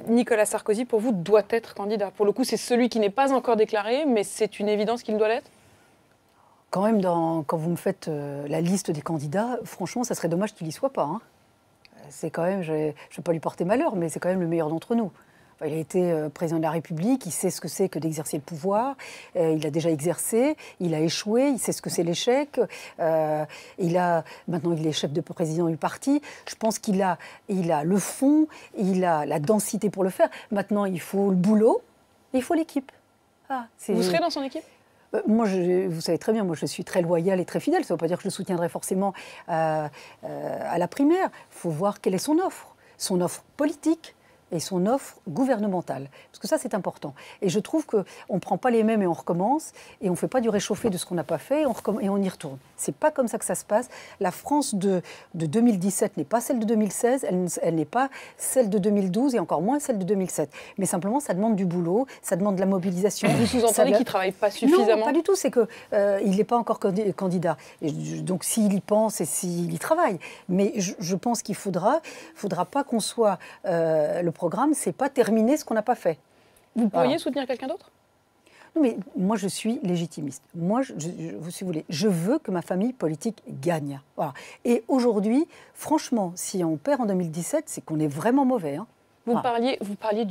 Nicolas Sarkozy, pour vous, doit être candidat. Pour le coup, c'est celui qui n'est pas encore déclaré, mais c'est une évidence qu'il doit l'être. Quand même, quand vous me faites la liste des candidats, franchement, ça serait dommage qu'il n'y soit pas. Hein. C'est quand même, je ne vais pas lui porter malheur, mais c'est quand même le meilleur d'entre nous. Enfin, il a été président de la République, il sait ce que c'est que d'exercer le pouvoir, il a déjà exercé, il a échoué, il sait ce que c'est l'échec, maintenant il est chef de président du parti. Je pense qu'il a le fond, il a la densité pour le faire. Maintenant, il faut le boulot, et il faut l'équipe. Ah, vous serez dans son équipe ? Moi, vous savez très bien, moi je suis très loyale et très fidèle. Ça ne veut pas dire que je le soutiendrai forcément à la primaire. Il faut voir quelle est son offre politique et son offre gouvernementale. Parce que ça, c'est important. Et je trouve qu'on ne prend pas les mêmes et on recommence, et on ne fait pas du réchauffé de ce qu'on n'a pas fait, et on y retourne. C'est pas comme ça que ça se passe. La France de 2017 n'est pas celle de 2016, elle n'est pas celle de 2012, et encore moins celle de 2007. Mais simplement, ça demande du boulot, ça demande de la mobilisation. Vous sous-entendez qu'il ne travaille pas suffisamment ? Non, pas du tout. C'est qu'il n'est pas encore candidat. Et donc, s'il y pense et s'il y travaille. Mais je pense qu'il faudra pas qu'on soit... le programme, c'est pas terminer ce qu'on n'a pas fait. Vous pourriez soutenir quelqu'un d'autre ? Non, mais moi, je suis légitimiste. Moi, si vous voulez, je veux que ma famille politique gagne. Voilà. Et aujourd'hui, franchement, si on perd en 2017, c'est qu'on est vraiment mauvais. Hein. Vous parliez du